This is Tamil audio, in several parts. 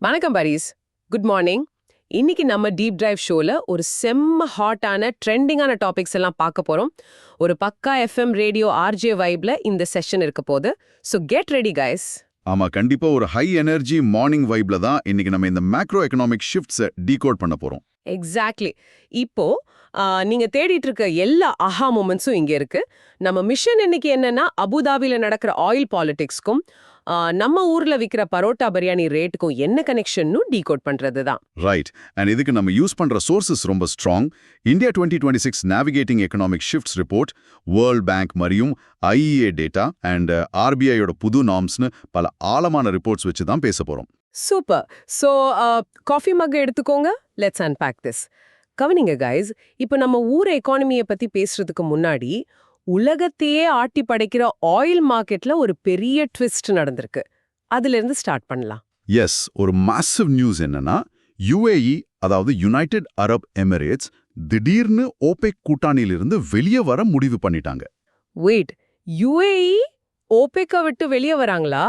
வணக்கம் பாரிஸ். Good morning. இன்னைக்கு நம்ம டீப் டிரைவ் ஷோல ஒரு செம்ம ஹாட்டான ட்ரெண்டிங்கான டாபிக்ஸ் எல்லாம் பார்க்க போறோம். ஒரு பக்கா எஃப்எம் ரேடியோ ஆர்ஜே வைப்ல இந்த செஷன் இருக்க போகுது. So get ready guys. ஆமா, கண்டிப்பா ஒரு ஹை எனர்ஜி மார்னிங் வைப்ல தான் இன்னைக்கு நம்ம இந்த மேக்ரோ எக்கனாமிக் ஷிஃப்ட்ஸை டீகோட் பண்ண போறோம். எக்ஸாக்ட்லி. இப்போ நீங்க தேடிட்டு இருக்க எல்லா அஹா மூமெண்ட்ஸும் இங்க இருக்கு. நம்ம மிஷன் இன்னைக்கு என்னன்னா அபுதாபில நடக்கிற ஆயில் பாலிடிக்ஸ்க்கும் நம்ம ஊர்ல விக்கிற பரோட்டா பிரியாணி ரேட்டுக்கும் என்ன கனெக்ஷன்னு டீகோட் பண்றது தான். ரைட். அண்ட் இதுக்கு நம்ம யூஸ் பண்ற சோர்சஸ் ரொம்ப strong. India 2026 navigating economic shifts report, world bank மரியும் ஐஇஏ டேட்டா அண்ட் ஆர்பிஐயோட புது நார்ம்ஸ்னு பல ஆழமான ரிப்போர்ட்ஸ் வச்சு தான் பேச போறோம். சூப்பர். ஸோ காஃபி மக் எடுத்துக்கோங்க. Let's unpack this. கவனிங்க கைஸ், இப்போ நம்ம ஊர் எக்கானமியை பத்தி பேசுறதுக்கு முன்னாடி உலகத்தையே ஆட்டி படைக்கிற ஆயில் மார்க்கெட்ல ஒரு பெரிய ட்விஸ்ட் நடந்திருக்கு. அதுல இருந்து ஸ்டார்ட் பண்ணலாம். எஸ், ஒரு மாசிவ் நியூஸ் என்னன்னா யுஏஇ, அதாவது யுனைடெட் அரப் எமிரேட்ஸ், திடீர்னு ஓபெக் கூட்டாளியிலிருந்து வெளியே வர முடிவு பண்ணிட்டாங்க. வெயிட், யுஏஇ ஓபெக்கை விட்டு வெளியே வராங்களா?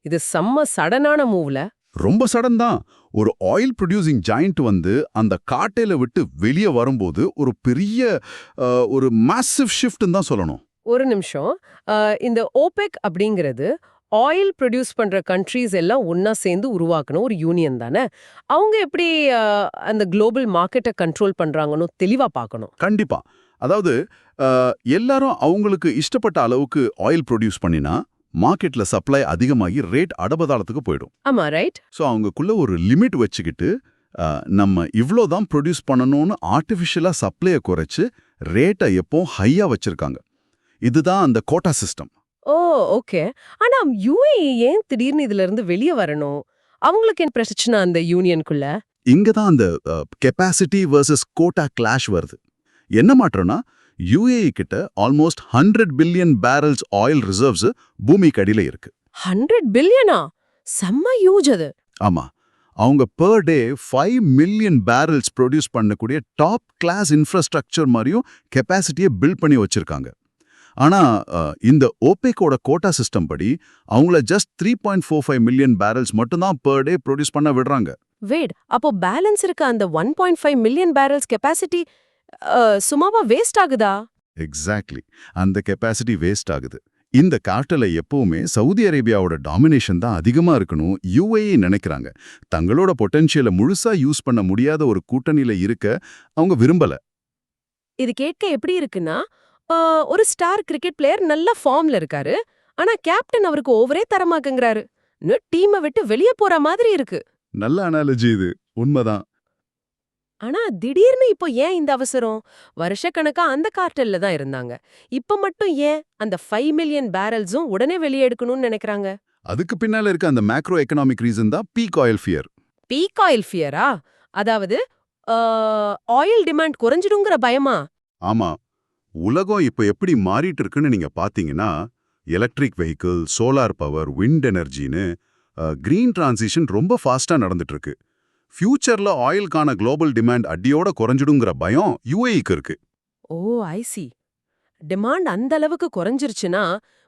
இது செம்ம சடனான மூவ்ல. ரொம்ப சடன் தான். ஒரு ஆயில் ப்ரொடியூசிங் ஜாயிண்ட் அந்த காட்டையில விட்டு வெளியே வரும்போது ஒரு பெரிய ஒரு மாசிவ் ஷிஃப்ட்னு தான் சொல்லணும். ஒரு நிமிஷம். இந்த ஓபெக் அப்படிங்கிறது ஆயில் ப்ரொடியூஸ் பண்ற கண்ட்ரீஸ் எல்லாம் ஒன்னா சேர்ந்து உருவாக்கணும் ஒரு யூனியன் தானே. அவங்க எப்படி அந்த குளோபல் மார்க்கெட்டை கண்ட்ரோல் பண்றாங்கன்னு தெளிவா பார்க்கணும். கண்டிப்பா. அதாவது எல்லாரும் அவங்களுக்கு இஷ்டப்பட்ட அளவுக்கு ஆயில் ப்ரொடியூஸ் பண்ணினா மார்க்கெட்ல சப்ளை அதிகமாகி ரேட் அடபதாளத்துக்கு போயிடும். ஆமா, ரைட். ஸோ அவங்களுக்குள்ள ஒரு லிமிட் வச்சுக்கிட்டு நம்ம இவ்வளோதான் ப்ரொடியூஸ் பண்ணணும்னு ஆர்டிஃபிஷியலா சப்ளையை குறைச்சு ரேட்டை எப்போ ஹையா வச்சிருக்காங்க. இதுதான் அந்த கோட்டா சிஸ்டம். ஓ, ஓகே. ஆனா யுஏஇ ஏன் திடீர்னு இதுல இருந்து வெளியே வரணும்? அவங்களுக்கு என்ன பிரச்சனை அந்த யூனியனுக்குள்ள? இங்க தான் அந்த கெப்பாசிட்டி வர்சஸ் கோட்டா கிளாஷ் வருது. என்ன மாற்றம்னா யுஏஇ கிட்ட almost 100 billion barrels oil reserves பூமிக்கு அடியில இருக்கு. 100 பில்லியனா? செம்ம ஹியூஜ் அது. ஆமா, அவங்க per day 5 million barrels produce பண்ணக்கூடிய டாப் கிளாஸ் இன்ஃப்ராஸ்ட்ரக்சர் மாதிரியும் கெப்பாசிட்டியை பில்ட் பண்ணி வச்சிருக்காங்க. ஆனா இந்த ஓபெக்கோட கோட்டா சிஸ்டம் படி அவங்கள ஜஸ்ட் 3.45 மில்லியன் பேரல்ஸ் மட்டும்தான் பெர் டே ப்ரொடியூஸ் பண்ண விடுறாங்க. வெயிட், அப்போ பேலன்ஸ் இருக்க அந்த 1.5 மில்லியன் பேரல்ஸ் கெப்பாசிட்டி சும்மாவா வேஸ்ட் ஆகுதா? எக்ஸாக்ட்லி, அந்த கெப்பாசிட்டி வேஸ்ட் ஆகுது. இந்த கார்ட்டல எப்பவுமே சவுதி அரேபியாவோட டாமினேஷன் தான் அதிகமா இருக்கணும் யுஏஇ நினைக்கிறாங்க. தங்களோட பொட்டன்ஷியலை முழுசா யூஸ் பண்ண முடியாத ஒரு கூட்டணியில இருக்க அவங்க விரும்பல. இது கேட்க எப்படி இருக்குன்னா, ஒரு ஸ்டார் கிரிக்கெட் பிளேயர் நல்ல ஃபார்ம்ல இருக்காரு, ஆனா கேப்டன் அவருக்கு ஓவரே தரமாக்கங்கறாரு. டீமை விட்டு வெளியே போற மாதிரி இருக்கு. நல்ல அனாலஜி இது, உண்மைதான். ஆனா திடீர்னு இப்போ ஏன் இந்த அவசரம்? வருஷக்கணக்கா அந்த கார்ட்டல்ல தான் இருந்தாங்க. இப்ப மட்டும் ஏன் அந்த 5 மில்லியன் பேரல்ஸும் உடனே வெளியே எடுக்கணும்னு நினைக்கிறாங்க? அதுக்கு பின்னால இருக்க அந்த மேக்ரோ எக்கனாமிக் ரீசன் தான் peak oil fear. Peak oil ஃபியரா? அதாவது ஆயில் டிமாண்ட் குறைஞ்சிடுங்கிற பயமா? ஆமா, உலகம் இப்ப எப்படி மாறிட்டு இருக்குன்னு நீங்க பாத்தீங்கன்னா, electric vehicle, solar power, wind எனர்ஜின்னு கிரீன் டிரான்சிஷன் ரொம்ப ஃபாஸ்டா நடந்துட்டு இருக்கு. ஃபியூச்சர்ல ஆயிலுக்கான குளோபல் டிமாண்ட் அடியோட குறைஞ்சிடுங்கிற பயம் யுஏஇக்கு இருக்கு. ஓ, ஐ சி. டிமாண்ட் அந்த அளவுக்கு குறைஞ்சிருச்சுன்னா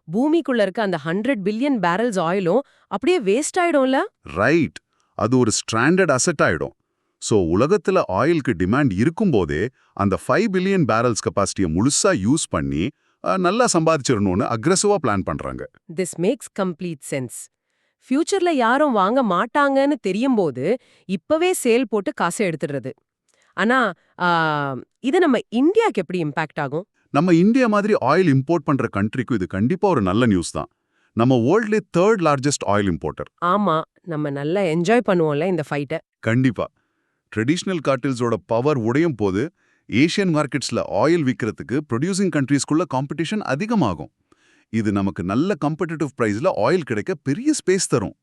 பூமிக்குள்ள இருக்க அந்த 100 பில்லியன் பேரல்ஸ் ஆயிலும் அப்படியே வேஸ்ட் ஆயிடும்ல? ரைட். அது ஒரு ஸ்ட்ராண்டர்ட் அசெட் ஆயிடும். ஸோ உலகத்துல ஆயிலுக்கு டிமாண்ட் இருக்கும்போதே அந்த 5 பில்லியன் பேரல்ஸ் கெப்பாசிட்டியை முழுசா யூஸ் பண்ணி நல்லா சம்பாதிச்சிடணும்னு அக்ரெசிவா பிளான் பண்றாங்க. This maths complete sense. ஃபியூச்சர்ல யாரும் வாங்க மாட்டாங்கன்னு தெரியும் போது இப்பவே சேல் போட்டு காசை எடுத்துடுறது. ஆனா இது நம்ம இந்தியாக்கு எப்படி இம்பாக்ட் ஆகும்? நம்ம இந்தியா மாதிரி ஆயில் இம்போர்ட் பண்ற கண்ட்ரிக்கு இது கண்டிப்பா ஒரு நல்ல நியூஸ் தான். நம்ம வேர்ல்ட்லே 3rd லார்ஜஸ்ட் ஆயில் இம்போர்ட்டர். ஆமா, நம்ம நல்லா என்ஜாய் பண்ணுவோம்ல இந்த ஃபைட்டை. கண்டிப்பா. ட்ரெடிஷ்னல் கார்ட்டல்ஸோட பவர் உடையும் போது ஏஷியன் மார்க்கெட்ஸ்ல ஆயில் விற்கிறதுக்கு ப்ரொடியூசிங் கண்ட்ரீஸ்குள்ள காம்படிஷன் அதிகமாகும். இது நமக்கு நல்ல காம்படிட்டிவ் பிரைஸ்ல ஆயில் கிடைக்க பெரிய ஸ்பேஸ் தரும்.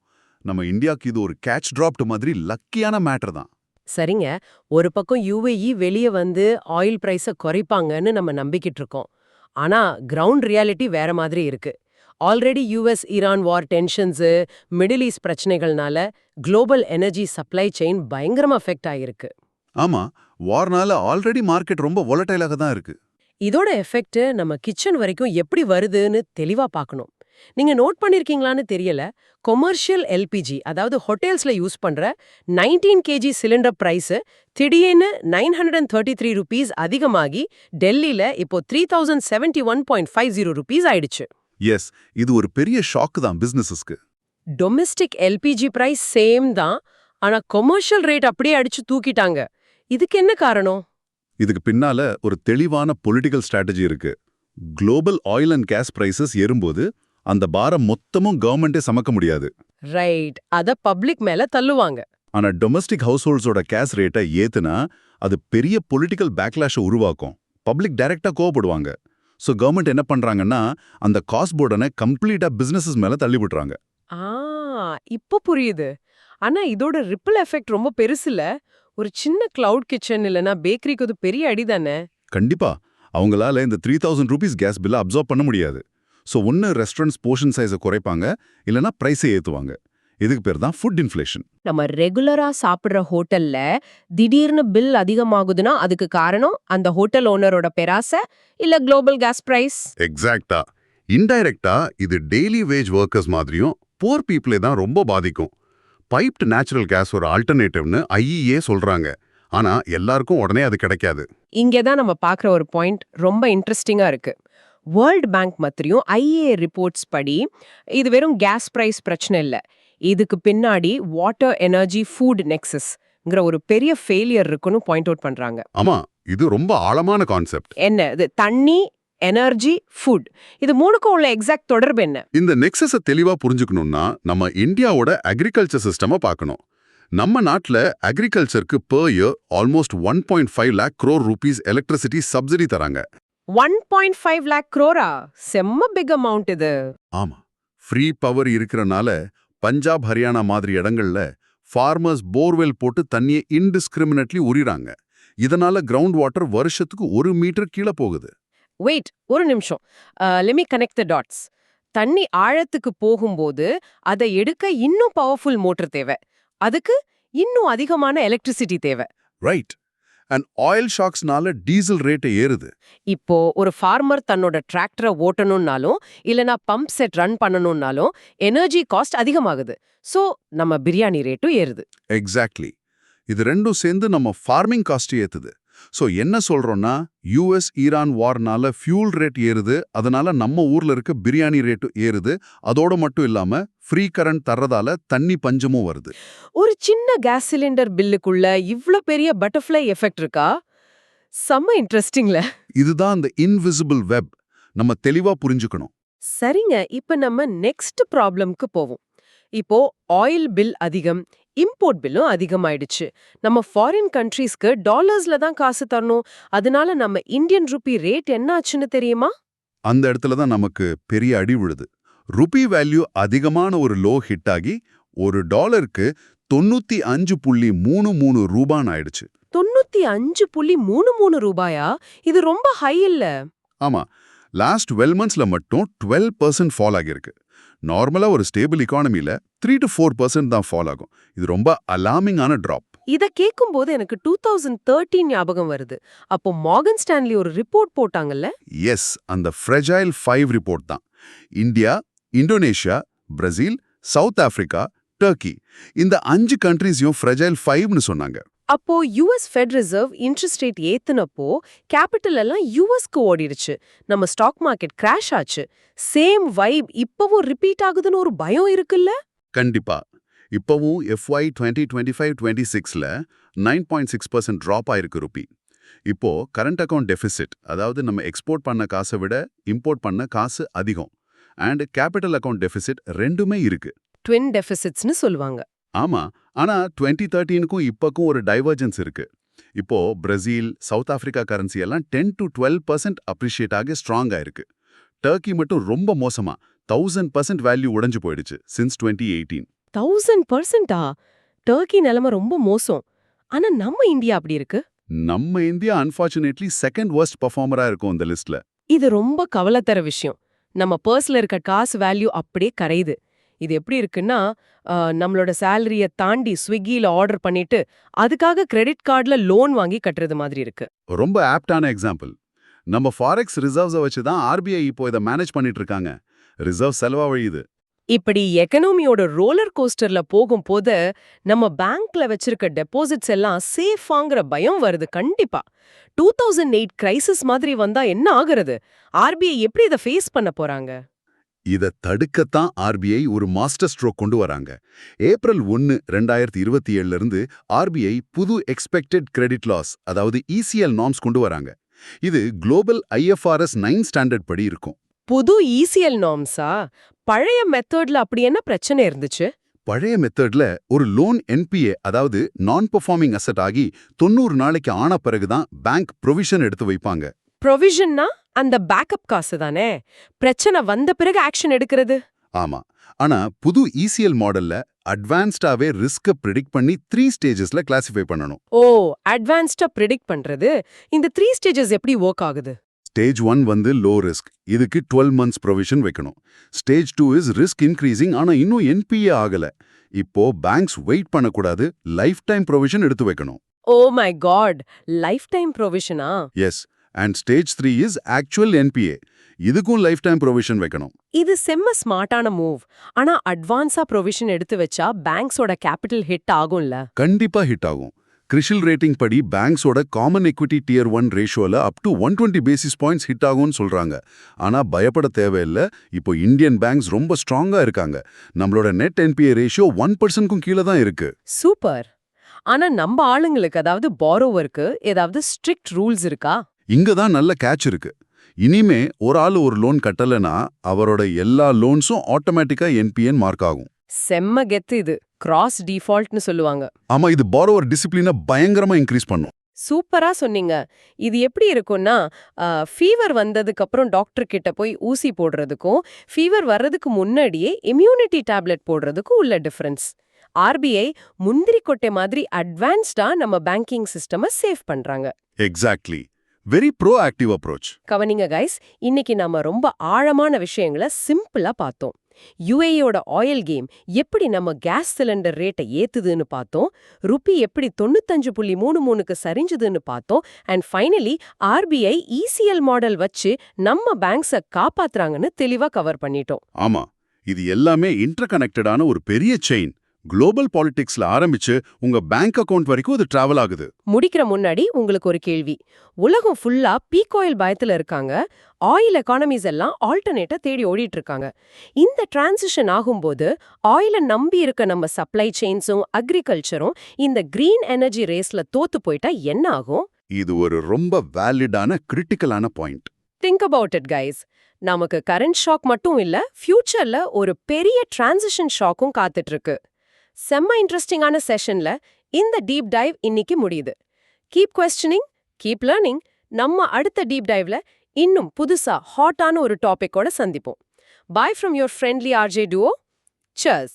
நம்ம இந்தியாவுக்கு இது ஒரு கேட்ச் டிராப்ட் மாதிரி லக்கியான மேட்டர் தான். சரிங்க, ஒரு பக்கம் யுஏஇ வெளியே வந்து ஆயில் பிரைஸை குறைப்பாங்கன்னு நம்ம நம்பிக்கிட்டு இருக்கோம். ஆனா கிரவுண்ட் ரியாலிட்டி வேற மாதிரி இருக்கு. Already US Iran war tensions, middle east பிரச்சனைகள்னால குளோபல் எனர்ஜி சப்ளை செயின் பயங்கரமா அஃபெக்ட் ஆகிருக்கு. ஆமா, வார்னால ஆல்ரெடி மார்க்கெட் ரொம்ப வாலடைலாக தான் இருக்கு. இதோட எஃபெக்ட் நம்ம கிச்சன் வரைக்கும் எப்படி வருதுன்னு தெளிவா பார்க்கணும். நீங்க நோட் பண்ணிருக்கீங்களான்னு தெரியல, கொமர்ஷியல் எல்பிஜி அதாவது ஹோட்டல்ஸ்ல யூஸ் பண்ற 19 கேஜி சிலிண்டர் பிரைஸ் திடீர்னு ₹933 அதிகமாகி டெல்லியில இப்போ ₹3071.50 ஆயிடுச்சு. எஸ், இது ஒரு பெரிய ஷாக் தான் பிசினஸஸ்க்கு. டொமெஸ்டிக் எல்பிஜி பிரைஸ் சேம் தான், ஆனா கொமர்ஷியல் ரேட் அப்படியே அடிச்சு தூக்கிட்டாங்க. இதுக்கு என்ன காரணம்? இதுக்கு பின்னால ஒரு தெளிவான பொலிட்டிக்கல் ஸ்ட்ராட்டஜி இருக்கு. Global oil and gas prices ஏறும்போது அந்த பாரம் மொத்தமும் கவர்மெண்டே சமக்க முடியாது. ரைட், அத பப்ளிக் மேல தள்ளுவாங்க. ஆனா டொமஸ்டிக் ஹவுஸ்ஹோல்ட்ஸோட கேஸ் ரேட்டை ஏத்துனா அது பெரிய பொலிட்டிக்கல் பேக்லாஷை உருவாக்கும். பப்ளிக் டைரக்டா கோவப்படுவாங்க. ஸோ கவர்மெண்ட் என்ன பண்றாங்கன்னா அந்த காஸ்ட் போர்டனை கம்ப்ளீட்டா பிசினஸஸ் மேல தள்ளி விட்டுறாங்க. ஆ, இப்போ புரியுது. ஆனா இதோட ரிப்பிள் எஃபெக்ட் ரொம்ப பெருசுல. ஒரு சின்ன கிளவுட் கிச்சன் இல்லனா பேக்கரிக்கு அது பெரிய அடி தானே. கண்டிப்பா அவங்களால இந்த ₹3000 கேஸ் பில்லை அப்சார்ப் பண்ண முடியாது. ஸோ ஒன்று ரெஸ்டாரண்ட்ஸ் போர்ஷன் சைஸை குறைப்பாங்க, இல்லனா பிரைஸை ஏற்றுவாங்க. இதுக்கு பேர் தான் ஃபுட் இன்ஃப்ளேஷன். நம்ம ரெகுலரா சாப்பிடுற ஹோட்டல்ல திடீர்னு பில் அதிகமாகுதுன்னா அதுக்கு காரணம் அந்த ஹோட்டல் ஓனரோட பெராசை இல்ல குளோபல் கேஸ் பிரைஸ். எக்ஸாக்டா. இன்டைரக்டா இது டெய்லி வேஜ் ஒர்க்கர்ஸ் மாதிரியும் போர் பீப்புளே தான் ரொம்ப பாதிக்கும். பைப்டு நேச்சுரல் கேஸ் ஒரு ஆல்டர்னேட்டிவ்னு ஐஇஏ சொல்றாங்க. ஆனா எல்லாருக்கும் உடனே அது கிடைக்காது. இங்கே தான் நம்ம பார்க்குற ஒரு பாயிண்ட் ரொம்ப இன்ட்ரெஸ்டிங்கா இருக்கு. வேர்ல்ட் பேங்க் மத்தியும் ஐஏ ரிப்போர்ட்ஸ் படி இது வெறும் கேஸ் பிரைஸ் பிரச்சனை இல்ல. இதுக்கு பின்னாடி வாட்டர் எனர்ஜி ஃபுட் நெக்ஸஸ்ங்கிற ஒரு பெரிய ஃபெயிலியர் இருக்குன்னு பாயிண்ட் அவுட் பண்றாங்க. ஆமா, இது ரொம்ப ஆழமான கான்செப்ட். என்ன இது? தண்ணி, எனர்ஜி, ஃபுட், இது மூணுக்கும் உள்ள எக்ஸாக்ட் தொடர்பு என்ன? இந்த நெக்ஸஸை தெளிவா புரிஞ்சுக்கணும்னா நம்ம இந்தியாவோட அக்ரிகல்ச்சர் சிஸ்டமை பார்க்கணும். நம்ம நாட்டுல அக்ரிகல்ச்சருக்கு per year almost 1.5 lakh crore rupees electricity subsidy தராங்க. 1.5 lakh crore, செம்ம பிக் அமௌண்ட் இது. ஆமா, ஃப்ரீ பவர் இருக்கறனால பஞ்சாப் ஹரியானா மாதிரி இடங்கள்ல ஃபார்மர்ஸ் போர்வெல் போட்டு தண்ணியை இன்டிஸ்கிரிமினேட்லி உரிறாங்க. இதனால கிரவுண்ட் வாட்டர் வருஷத்துக்கு 1 மீட்டர் கீழே போகுது. வெயிட், ஒரு நிமிஷம். Let me connect the dots. தண்ணி ஆழத்துக்கு போகும்போது அதை எடுக்க இன்னும் பவர்ஃபுல் மோட்டர் தேவை. அதுக்கு இன்னும் அதிகமான எலக்ட்ரிசிட்டி தேவை. ரைட். அண்ட் ஆயில் ஷாக்ஸ்னால டீசல் ரேட் ஏறுது. இப்போ ஒரு ஃபார்மர் தன்னோட டிராக்டரை ஓட்டணும்னாலும் இல்லனா பம்ப் செட் ரன் பண்ணணும்னாலும் எனர்ஜி காஸ்ட் அதிகமாகுது. சோ நம்ம பிரியாணி ரேட்டும் ஏறுது. எக்ஸாக்ட்லி. இது ரெண்டும் சேர்ந்து நம்ம ஃபார்மிங் காஸ்ட் ஏத்துது. ஸோ என்ன சொல்றோம்னா யூஎஸ் ஈரான் வார்னால ஃபியூல் ரேட் ஏறுது, அதனால நம்ம ஊர்ல இருக்க பிரியாணி ரேட்டு ஏறுது. அதோட மட்டும் இல்லாம ஃப்ரீ கரண்ட் தர்றதால தண்ணி பஞ்சமும் வருது. ஒரு சின்ன கேஸ் சிலிண்டர் பில்லுக்குள்ள இவ்ளோ பெரிய பட்டர்ஃப்ளை எஃபெக்ட் இருக்கா? செம்ம இன்ட்ரெஸ்டிங்ல. இதுதான் அந்த இன்விசிபிள் வெப். நம்ம தெளிவா புரிஞ்சுக்கணும். சரிங்க, இப்ப நம்ம நெக்ஸ்ட் ப்ராப்ளம்க்கு போவோம். இப்போ ஆயில் பில் அதிகம், இம்போர்ட் பில்லும் அதிகமாயிடுச்சு. நம்ம ஃபாரின் கண்ட்ரீஸ்க்கு டாலர்ஸ்ல தான் காசு தரணும். அதனால நம்ம இந்தியன் ரூபி ரேட் என்ன ஆச்சுன்னு தெரியுமா? அந்த இடத்துல தான் நமக்கு பெரிய அடி விழுது. ருபி வேல்யூ அதிகமான ஒரு லோ ஹிட் ஆகி $1க்கு 95.33 ரூபான்னு ஆயிடுச்சு. 95.33 ரூபாயா? இது ரொம்ப ஹை இல்ல. ஆமா, லாஸ்ட் 12 monthsல மட்டும் 12% ஃபால் ஆகியிருக்கு. நார்மலா ஒரு ஸ்டேபிள் எக்கானமில 3 to 4% தான் ஃபால் ஆகும். இது ரொம்ப அலார்மிங்கான டிராப். இத கேட்கும்போது எனக்கு 2013 ஞாபகம் வருது. அப்போ மார்கன் ஸ்டான்லி ஒரு ரிப்போர்ட் போட்டாங்கல்ல? எஸ், அந்த ஃப்ரெஜைல் 5 ரிப்போர்ட் தான். India, Indonesia, Brazil, south Africa, Turkey இந்த 5 கண்ட்ரீஸையும் ஃப்ரெஜைல் 5ன்னு சொன்னாங்க. அப்போ US Fed reserve interest rate ஏத்துனப்போ கேபிட்டல் எல்லாம் யுஎஸ்க்கு ஓடிடுச்சு. நம்ம ஸ்டாக் மார்க்கெட் கிராஷ் ஆச்சு. சேம் வைப் இப்பவும் ரிப்பீட் ஆகுதுன்னு ஒரு பயம் இருக்குல்ல? கண்டிப்பா. இப்பவும் FY 2025-26ல 9.6% டிராப் ஆயிருக்கு ருபி. இப்போ கரண்ட் அக்கவுண்ட் டெபிசிட், அதாவது நம்ம எக்ஸ்போர்ட் பண்ண காசை விட இம்போர்ட் பண்ண காசு அதிகம். அண்ட் கேபிட்டல் அக்கவுண்ட் டெபிசிட் ரெண்டுமே இருக்கு. ட்வின் டெபிசிட்ஸ்னு சொல்லுவாங்க. ஆமா, ஆனா 2013க்கும் இப்பக்கும் ஒரு டைவர்ஜென்ஸ் இருக்கு. இப்போ பிரேசில், சவுத் ஆப்பிரிக்கா கரன்சி எல்லாம் 10 to 12% அப்ரிஷியேட் ஆகி ஸ்ட்ராங் ஆயிருக்கு. டர்க்கி மட்டும் ரொம்ப மோசமா 1000% வேல்யூ உடைஞ்சு போயிடுச்சு சின்ஸ் 2018. 1000%? டர்க்கி நிலைமை ரொம்ப மோசம். ஆனா நம்ம இந்தியா அப்படி இருக்கு? நம்ம இந்தியா அன்பார்ச்சுனேட்லி செகண்ட் வர்ஸ்ட் பர்ஃபார்மரா இருக்கும் இந்த லிஸ்ட்ல. இது ரொம்ப கவலைத்தர விஷயம். நம்ம பர்ஸ்ல இருக்க காசு வேல்யூ அப்படியே கரையுது. இது எப்படி இருக்குன்னா, நம்மளோட சேலரிய தாண்டி ஸ்விக்கில ஆர்டர் பண்ணிட்டு அதுக்காக கிரெடிட் கார்டுல லோன் வாங்கி கட்டுறது மாதிரி இருக்கு. ரொம்ப ஆப்டான எக்ஸாம்பிள். நம்ம ஃபாரெக்ஸ் ரிசர்வ்ஸை வச்சு தான் RBI இப்போ இதை மேனேஜ் பண்ணிட்டு இருக்காங்க. ரிசர்வ் செலவா வழியுது. இப்படி எக்கனாமியோட ரோலர் கோஸ்டர்ல போகும்போது நம்ம பேங்க்ல வச்சிருக்க டெபாசிட்ஸ் எல்லாம் சேஃபாங்கிற பயம் வருது கண்டிப்பா. 2008 கிரைசிஸ் மாதிரி வந்தா என்ன ஆகுறது? ஆர்பிஐ எப்படி இதை ஃபேஸ் பண்ண போறாங்க? இத தடுக்கத்தான் ஆர்பிஐ ஒரு மாஸ்டர் ஸ்ட்ரோக் கொண்டு வராங்க. ஏப்ரல் 1, 2027 இருந்து ஆர்பிஐ புது எக்ஸ்பெக்டட் கிரெடிட் லாஸ், அதாவது இசிஎல் நார்ம்ஸ் கொண்டு வராங்க. இது குளோபல் IFRS 9 ஸ்டாண்டர்ட் படி இருக்கும். புது இசிஎல் நார்ம்ஸா? பழைய மெத்தட்ல அப்படி என்ன பிரச்சனை இருந்துச்சு? பழைய மெத்தட்ல ஒரு லோன் என்பிஏ, அதாவது நான் பெர்ஃபார்மிங் அசெட் ஆகி 90 நாளைக்கு ஆன பிறகுதான் பேங்க் ப்ரொவிஷன் எடுத்து வைப்பாங்க. ப்ரொவிஷன்னா அந்த பேக்கப் காசு தானே? பிரச்சனை வந்த பிறகு ஆக்ஷன் எடுக்கிறது. ஆமா. ஆனா புது இசிஎல் மாடல்ல அட்வான்ஸ்டாவே ரிஸ்க ப்ரிடிக்ட் பண்ணி 3 ஸ்டேஜஸ்ல கிளாசிஃபை பண்ணணும். ஓ, அட்வான்ஸ்டா ப்ரிடிக்ட் பண்றது. இந்த 3 ஸ்டேஜஸ் எப்படி ஒர்க் ஆகுது? ஸ்டேஜ் 1 வந்து லோ ரிஸ்க். இதுக்கு 12 months ப்ரொவிஷன் வைக்கணும். ஸ்டேஜ் 2 இஸ் ரிஸ்க் இன்க்ரீசிங், ஆனா இன்னும் என்பிஏ ஆகல. இப்போ பேங்க்ஸ் வெயிட் பண்ணக்கூடாது, லைஃப் டைம் ப்ரொவிஷன் எடுத்து வைக்கணும். Oh my God, lifetime ப்ரொவிஷனா? Yes. And stage 3 is actual NPA. இதுக்கும் லைஃப் டைம் ப்ரொவிஷன் வைக்கணும். இது செம்ம ஸ்மார்ட்டான மூவ். ஆனா அட்வான்ஸா ப்ரொவிஷன் எடுத்து வச்சா பேங்க்ஸோட கேபிட்டல் ஹிட் ஆகும்ல? கண்டிப்பா ஹிட் ஆகும். கிரிஷில் ரேட்டிங் படி பேங்க்ஸோட காமன் எக்விட்டி டியர் 1 ரேஷியோல up to 120 basis points hit ஆகும்னு சொல்றாங்க. ஆனா பயப்பட தேவையில்ல. இப்போ இந்தியன் பேங்க்ஸ் ரொம்ப ஸ்ட்ராங்கா இருக்காங்க. நம்மளோட நெட் என்பிஏ ரேஷியோ 1%க்கும் கீழே தான் இருக்கு. சூப்பர். ஆனா நம்ம ஆளுங்களுக்கு, அதாவது பாரோவருக்கு ஏதாவது ஸ்ட்ரிக்ட் ரூல்ஸ் இருக்கா? இங்க தான் நல்ல கேட்ச் இருக்கு. இனிமே ஒரு ஆள் ஒரு லோன் கட்டலனா அவரோட எல்லா லோன்ஸும் ஆட்டோமேட்டிக்கா என்பிஎன் மார்க் ஆகும். செம்ம கெத்து இது. கிராஸ் டிஃபால்ட்னு சொல்லுவாங்க. ஆமா, இது பாரோவர் டிசிப்ளினை பயங்கரமா இன்க்ரீஸ் பண்ணும். சூப்பரா சொன்னீங்க. இது எப்படி இருக்கும்னா, ஃபீவர் வந்ததுக்கு அப்புறம் டாக்டர் கிட்ட போய் ஊசி போடுறதுக்கும் ஃபீவர் வர்றதுக்கு முன்னாடியே இம்யூனிட்டி டேப்லெட் போடுறதுக்கும் உள்ள டிஃபரன்ஸ். ஆர்பிஐ முந்திரி கொட்டை மாதிரி அட்வான்ஸ்டா நம்ம பேங்கிங் சிஸ்டமை சேவ் பண்றாங்க. எக்ஸாக்ட்லி. Very proactive approach. கவனிங்க கைஸ், இன்னைக்கு நாம ரொம்ப ஆழமான விஷயங்களை சிம்பிளா பார்த்தோம். யுஏயோட ஆயில் கேம் எப்படி நம்ம கேஸ் சிலிண்டர் ரேட்டை ஏத்துதுன்னு பார்த்தோம். ருப்பி எப்படி 95.33க்கு சரிஞ்சதுன்னு பார்த்தோம். And finally RBI ECL model வச்சு நம்ம பேங்க்ஸை காப்பாத்துறாங்கன்னு தெளிவா கவர் பண்ணிட்டோம். ஆமா, இது எல்லாமே இன்டர்கனெக்டடான ஒரு பெரிய செயின். குளோபல் பாலிடிக்ஸ்ல ஆரம்பிச்சு உங்க பேங்க் அக்கவுண்ட் வரைக்கும் அது டிராவல் ஆகுது. முடிக்கிற முன்னாடி உங்களுக்கு ஒரு கேள்வி. உலகம் ஃபுல்லா பீக் ஆயில் பயத்துல இருக்காங்க. ஆயில் எக்கானமிஸ் எல்லாம் ஆல்டர்னேட்டா தேடி ஓடிட்டு இருக்காங்க. இந்த டிரான்சிஷன் ஆகும்போது ஆயிலை நம்பி இருக்க நம்ம சப்ளை செயின்ஸும் அக்ரிகல்ச்சரும் இந்த கிரீன் எனர்ஜி ரேஸ்ல தோத்து போயிட்டா என்ன ஆகும்? இது ஒரு ரொம்ப வேலிடான கிரிட்டிக்கலான point. Think about it guys. நமக்கு கரண்ட் ஷாக் மட்டும் இல்ல, ஃபியூச்சர்ல ஒரு பெரிய டிரான்சிஷன் ஷாக்கும் காத்துட்டு இருக்கு. செம்ம இன்ட்ரெஸ்டிங்கான செஷன்ல இந்த டீப் டைவ் இன்னைக்கு முடியுது. Keep questioning, keep learning. நம்ம அடுத்த டீப் டைவ்ல இன்னும் புதுசா ஹாட்டான ஒரு டாபிக்கோட சந்திப்போம். Bye from your friendly RJ டுவோ. Cheers.